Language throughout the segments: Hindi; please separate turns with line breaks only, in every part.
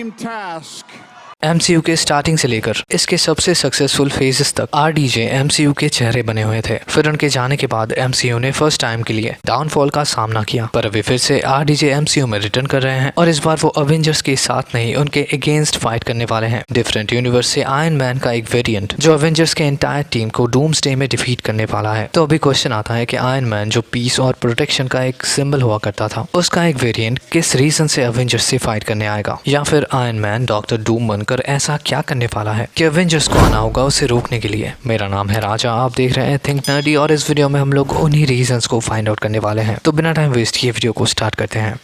same task.
MCU के स्टार्टिंग से लेकर इसके सबसे सक्सेसफुल फेजेस तक RDJ MCU के चेहरे बने हुए थे। फिर उनके जाने के बाद MCU ने फर्स्ट टाइम के लिए डाउनफॉल का सामना किया, पर अभी फिर से RDJ MCU में रिटर्न कर रहे हैं और इस बार वो अवेंजर्स के साथ नहीं उनके अगेंस्ट फाइट करने वाले हैं। डिफरेंट यूनिवर्स से आयरन मैन का एक वेरिएंट जो अवेंजर्स के एंटायर टीम को डूम्सडे में डिफीट करने वाला है। तो अभी क्वेश्चन आता है कि आयरन मैन जो पीस और प्रोटेक्शन का एक सिंबल हुआ करता था, उसका एक वेरिएंट किस रीजन से अवेंजर्स से फाइट करने आएगा, या फिर आयरन मैन डॉक्टर डूम बनकर ऐसा क्या करने वाला है कि अवेंजर्स को आना होगा उसे रोकने के लिए। मेरा नाम है राजा, आप देख रहे हैं थिंक नर्डी और इस वीडियो में हम लोग उन्हीं रीजंस को फाइंड आउट करने वाले हैं। तो बिना टाइम वेस्ट किए वीडियो को स्टार्ट करते हैं।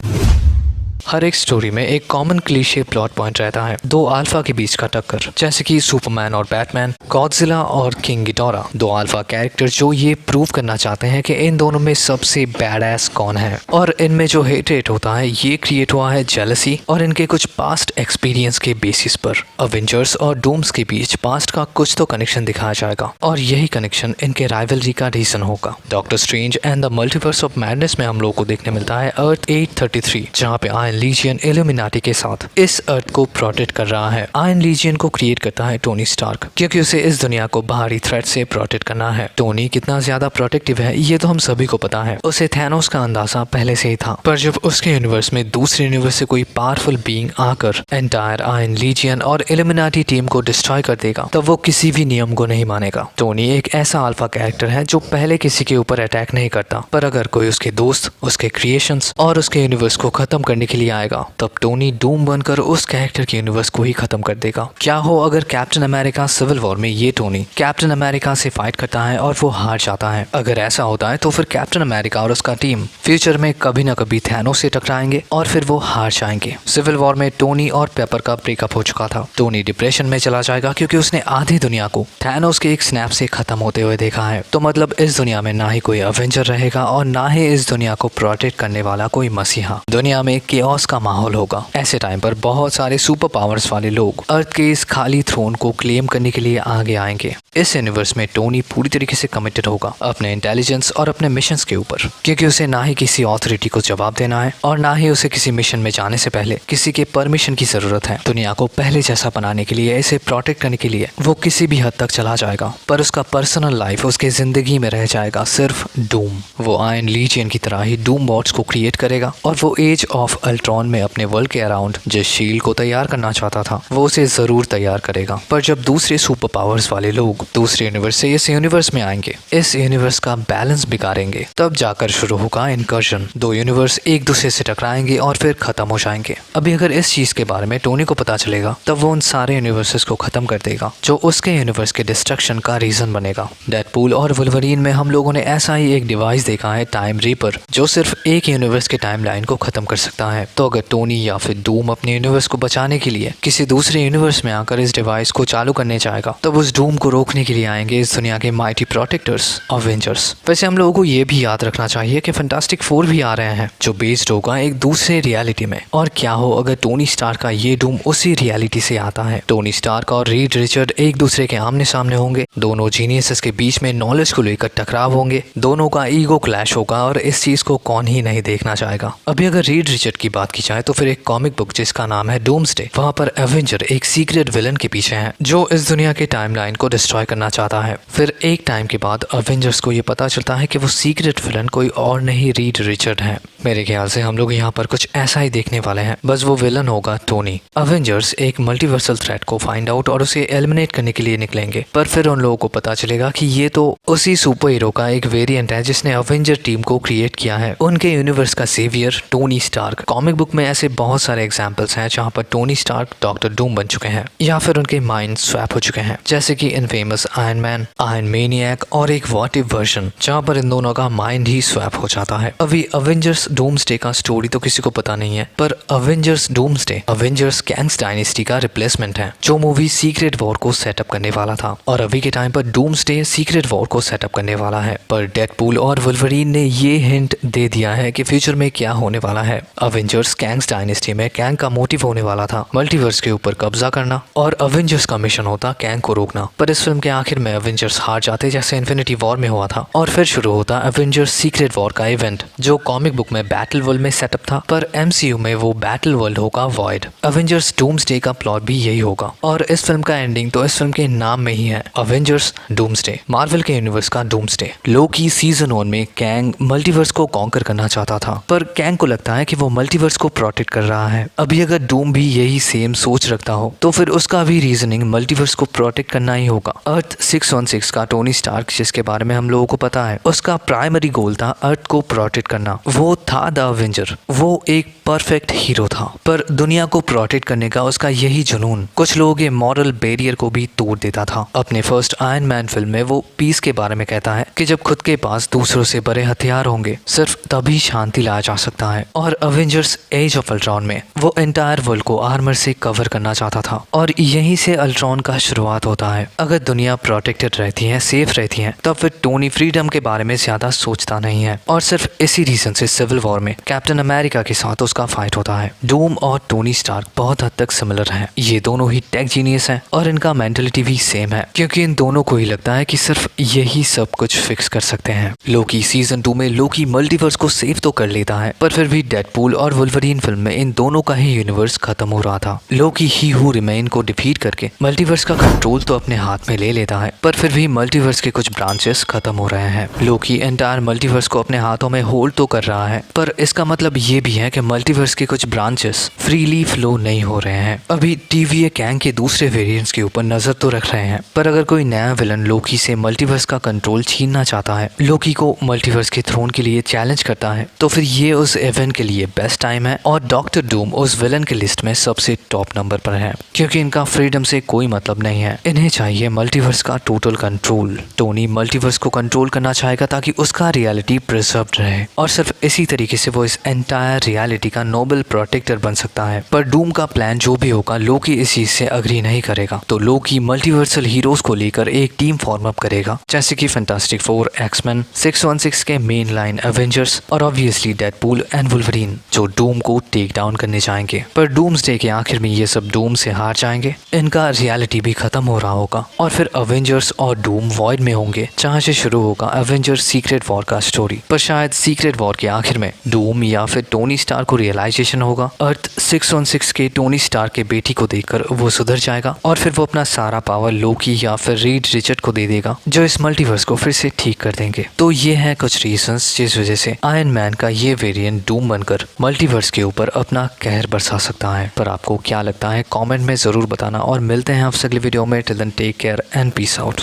हर एक स्टोरी में एक कॉमन क्लीशे प्लॉट पॉइंट रहता है, दो अल्फा के बीच का टक्कर, जैसे कि सुपरमैन और बैटमैन, गॉडजिला और किंग गिडोरा। दो अल्फा कैरेक्टर जो ये प्रूव करना चाहते हैं कि इन दोनों में सबसे बैडएस कौन है, और इनमें जो हेट होता है ये क्रिएट हुआ है जेलसी और इनके कुछ पास्ट एक्सपीरियंस के बेसिस पर। अवेंजर्स और डूम्स के बीच पास्ट का कुछ तो कनेक्शन दिखाया जाएगा और यही कनेक्शन इनके राइवलरी का रीजन होगा। Doctor strange and the multiverse of madness में हम लोग को देखने मिलता है अर्थ 833, जहाँ पे आयरन लीजियन इल्यूमिनाटी के साथ इस अर्थ को प्रोटेक्ट कर रहा है। आयरन लीजियन को क्रिएट करता है टोनी स्टार्क, क्योंकि उसे इस दुनिया को बाहरी थ्रेट से प्रोटेक्ट करना है। टोनी कितना ज्यादा प्रोटेक्टिव है ये तो हम सभी को पता है, उसे थैनोस का अंदाजा पहले से ही था। पर जब उसके यूनिवर्स में दूसरे यूनिवर्स से कोई पावरफुल बीइंग आकर एंटायर आयरन लीजियन और इल्यूमिनाटी टीम को डिस्ट्रॉय कर देगा, तब वो किसी भी नियम को नहीं मानेगा। टोनी एक ऐसा अल्फा कैरेक्टर है जो पहले किसी के ऊपर अटैक नहीं करता, पर अगर कोई उसके दोस्त, उसके क्रिएशंस और उसके यूनिवर्स को खत्म करने के लिए आएगा, तब टोनी डूम बनकर उस कैरेक्टर के यूनिवर्स को ही खत्म कर देगा। क्या हो अगर कैप्टन अमेरिका सिविल वॉर में ये टोनी कैप्टन अमेरिका से फाइट करता है और वो हार जाता है? अगर ऐसा होता है तो फिर कैप्टन अमेरिका और उसका टीम फ्यूचर में कभी न कभी थैनोस से टकराएंगे और फिर वो हार जाएंगे। सिविल वॉर में टोनी और पेपर का ब्रेकअप हो चुका था। टोनी डिप्रेशन में चला जाएगा क्योंकि उसने आधी दुनिया को थैनोस के एक स्नैप से खत्म होते हुए देखा है। तो मतलब इस दुनिया में ना ही कोई अवेंजर रहेगा और ना ही इस दुनिया को प्रोटेक्ट करने वाला कोई मसीहा। दुनिया में केओस का माहौल होगा। ऐसे टाइम पर बहुत सारे सुपर पावर्स वाले लोग अर्थ के इस खाली थ्रोन को क्लेम करने के लिए आगे आएंगे। इस यूनिवर्स में टोनी पूरी तरीके से कमिटेड होगा अपने इंटेलिजेंस और अपने मिशंस के ऊपर, क्योंकि उसे ना ही किसी अथॉरिटी को जवाब देना है और ना ही उसे किसी मिशन में जाने से पहले किसी के परमिशन की जरूरत है। दुनिया को पहले जैसा बनाने के लिए, इसे प्रोटेक्ट करने के लिए वो किसी भी हद तक चला जाएगा, पर उसका पर्सनल लाइफ उसके जिंदगी में रह जाएगा सिर्फ डूम। वो आयरन लीजियन की तरह ही डूम बॉट्स को क्रिएट करेगा और वो एज ऑफ अल्ट्रॉन में अपने वर्ल्ड के अराउंड जिस शील्ड को तैयार करना चाहता था वो उसे जरूर तैयार करेगा। पर जब दूसरे सुपर पावर्स वाले लोग दूसरे यूनिवर्स से इस यूनिवर्स में आएंगे, इस यूनिवर्स का बैलेंस बिगाड़ेंगे, तब जाकर शुरू होगा इनकर्जन। दो यूनिवर्स एक दूसरे से टकराएंगे और फिर खत्म हो जाएंगे। अभी अगर इस चीज के बारे में टोनी को पता चलेगा, तब वो उन सारे यूनिवर्सेस को खत्म कर देगा जो उसके यूनिवर्स के डिस्ट्रक्शन का रीजन बनेगा। डेडपूल और वुल्वरीन में हम लोगों ने ऐसा ही एक डिवाइस देखा है, टाइम रीपर, जो सिर्फ एक यूनिवर्स के टाइमलाइन को खत्म कर सकता है। तो अगर टोनी या फिर डूम अपने यूनिवर्स को बचाने के लिए किसी दूसरे यूनिवर्स में आकर इस डिवाइस को चालू करने जाएगा, तब उस डूम को रोकने के लिए आएंगे इस दुनिया के माइटी प्रोटेक्टर्स अवेंजर्स। वैसे हम लोगों को ये भी याद रखना चाहिए कि फैंटास्टिक फोर भी आ रहे हैं जो बेस्ड होगा एक दूसरे रियलिटी में। और क्या हो अगर टोनी स्टार्क का ये डूम उसी रियलिटी से आता है? टोनी स्टार्क और रीड रिचर्ड एक दूसरे के आमने सामने होंगे, दोनों जीनियसेस के बीच में नॉलेज को लेकर टकराव होंगे, दोनों का ईगो क्लैश होगा और इस चीज को कौन ही नहीं देखना चाहेगा। अभी अगर रीड रिचर्ड की बात की जाए तो फिर एक कॉमिक बुक जिसका नाम है डूम्सडे, वहाँ पर एवेंजर एक सीक्रेट विलन के पीछे है जो इस दुनिया के टाइमलाइन को डिस्ट्रॉय करना चाहता है। फिर एक टाइम के बाद अवेंजर्स को ये पता चलता है कि वो सीक्रेट विलन कोई और नहीं रीड रिचर्ड है। मेरे ख्याल से हम लोग यहाँ पर कुछ ऐसा ही देखने वाले हैं, बस वो विलन होगा टोनी। अवेंजर्स एक मल्टीवर्सल थ्रेट को फाइंड आउट और उसे एलिमिनेट करने के लिए निकलेंगे, पर फिर उन लोगों को पता चलेगा कि ये तो उसी सुपर हीरो का एक वेरिएंट है जिसने अवेंजर टीम को क्रिएट किया है, उनके यूनिवर्स का saviour Tony Stark. Comic book में ऐसे बहुत सारे एग्जाम्पल्स हैं जहाँ पर टोनी स्टार्क डॉक्टर डूम बन चुके हैं या फिर उनके माइंड स्वैप हो चुके हैं, जैसे कि infamous iron man, iron maniac और एक व्हाट इफ वर्जन जहाँ पर इन दोनों का माइंड ही स्वैप हो जाता है। अभी अवेंजर्स डूम्सडे का स्टोरी तो किसी को पता नहीं है, पर अवेंजर्स डूम्सडे अवेंजर्स कैंग्स डायनेस्टी का रिप्लेसमेंट है जो मूवी सीक्रेट वॉर को सेटअप करने वाला था, और अभी के टाइम पर डूम्सडे सीक्रेट वॉर को सेटअप करने वाला है। पर डेडपूल और वुल्वरीन ने ये हिंट दे दिया है कि फ्यूचर में क्या होने वाला है। अवेंजर्स एवेंजर्स कैंग्स डायनेस्टी में कैंग का मोटिव होने वाला था मल्टीवर्स के ऊपर कब्जा करना और एवेंजर्स का मिशन होता कैंग को रोकना। पर इस फिल्म के आखिर में एवेंजर्स हार जाते जैसे इन्फिनिटी वॉर में हुआ था और फिर शुरू होता एवेंजर्स सीक्रेट वॉर का इवेंट जो कॉमिक बुक में बैटल वर्ल्ड में सेटअप था, पर एमसीयू में वो बैटल वर्ल्ड होगा वॉइड। एवेंजर्स डूम्सडे का प्लॉट भी यही होगा और इस फिल्म का एंडिंग तो इस फिल्म के नाम में ही है, एवेंजर्स डूम्सडे, मार्वल के यूनिवर्स का डूम्सडे। लोकी सीजन 1 में कैंग मल्टीवर्स को कॉन्कर करना चाहता था, पर कैंग को लगता है कि वो मल्टीवर्स को प्रोटेक्ट कर रहा है। अभी अगर डूम भी यही सेम सोच रखता हो तो फिर उसका भी रीजनिंग मल्टीवर्स को प्रोटेक्ट करना ही होगा। अर्थ 616 का टोनी स्टार्क, जिसके बारे में हम लोगों को पता है, उसका प्राइमरी गोल था अर्थ को प्रोटेक्ट करना। वो था द एवेंजर, वो एक परफेक्ट हीरो था, पर दुनिया को प्रोटेक्ट करने का उसका यही जुनून कुछ लोगों के मॉरल बैरियर को भी तोड़ देता था। अपने फर्स्ट आयरन मैन फिल्म में वो पीस के बारे में कहता है कि जब खुद के पास दूसरों से बड़े हथियार होंगे सिर्फ तभी शांति लाया जा सकता है। और एवेंजर्स एज ऑफ अल्ट्रॉन में वो एंटायर वर्ल्ड को आर्मर से कवर करना चाहता था और यहीं से अल्ट्रॉन का शुरुआत होता है। अगर दुनिया प्रोटेक्टेड रहती है, सेफ रहती है, तब फिर टोनी फ्रीडम के बारे में ज्यादा सोचता नहीं है और सिर्फ इसी रीजन से सिविल वॉर में कैप्टन अमेरिका के साथ उसका फाइट होता है। डूम और टोनी स्टार्क बहुत हद तक सिमिलर हैं। ये दोनों ही टेक जीनियस हैं और इनका मेंटलिटी भी सेम है, क्योंकि इन दोनों को ही लगता है कि सिर्फ यही सब कुछ फिक्स कर सकते हैं। लोकी सीजन 2 में लोकी मल्टीवर्स को सेव तो कर लेता है, पर फिर भी डेडपूल और वुल्वरीन फिल्म में इन दोनों का ही यूनिवर्स खत्म हो रहा था। लोकी ही हू रिमेन को डिफीट करके मल्टीवर्स का कंट्रोल तो अपने हाथ में ले लेता है, पर फिर भी मल्टीवर्स के कुछ ब्रांचेस खत्म हो रहे हैं। लोकी एंटायर मल्टीवर्स को अपने हाथों में होल्ड तो कर रहा है, पर इसका मतलब ये भी है कि मल्टीवर्स के कुछ ब्रांचेस फ्रीली फ्लो नहीं हो रहे हैं। अभी टीवीए कैंग के दूसरे वेरिएंट्स के ऊपर नजर तो रख रहे हैं, पर अगर कोई नया विलन लोकी से मल्टीवर्स का कंट्रोल छीनना चाहता है, लोकी को मल्टीवर्स के थ्रोन के लिए चैलेंज करता है, तो फिर ये उस इवेंट के लिए बेस्ट टाइम है। और डॉक्टर डूम उस विलन के लिस्ट में सबसे टॉप नंबर पर है, क्योंकि इनका फ्रीडम से कोई मतलब नहीं है, इन्हें चाहिए मल्टीवर्स का टोटल कंट्रोल। टोनी मल्टीवर्स को कंट्रोल करना चाहेगा ताकि उसका रियलिटी प्रिजर्व्ड रहे और सिर्फ इसी तरीके से वो इस एंटायर रियलिटी का नोबल प्रोटेक्टर बन सकता है। पर डूम का प्लान जो भी होगा, लोकी इस चीज से अग्री नहीं करेगा, तो लोकी मल्टीवर्सल हीरोज को लेकर एक टीम फॉर्म अप करेगा, जैसे कि फैंटास्टिक फोर, एक्समैन, 616 के मेन लाइन एवेंजर्स और ऑब्वियसली डेडपूल एंड वुल्वरीन, जो डूम को टेक डाउन करने जाएंगे। पर डूम्सडे के आखिर में ये सब डूम से हार जाएंगे, इनका रियलिटी भी खत्म हो रहा होगा और फिर एवेंजर्स और डूम वॉइड में होंगे, जहाँ से शुरू होगा एवेंजर्स सीक्रेट वॉर का स्टोरी। पर शायद सीक्रेट वॉर के आखिर में डूम या फिर टोनी स्टार को रियलाइजेशन होगा अर्थ 616 के टोनी स्टार के बेटी को देखकर वो सुधर जाएगा और फिर वो अपना सारा पावर लोकी या फिर रीड रिचर्ड को दे देगा, जो इस मल्टीवर्स को फिर से ठीक कर देंगे। तो ये है कुछ रीजंस जिस वजह से आयरन मैन का ये वेरिएंट डूम बनकर मल्टीवर्स के ऊपर अपना कहर बरसा सकता है। पर आपको क्या लगता है कमेंट में जरूर बताना और मिलते हैं आपसे अगली वीडियो में। Till then take care and peace out.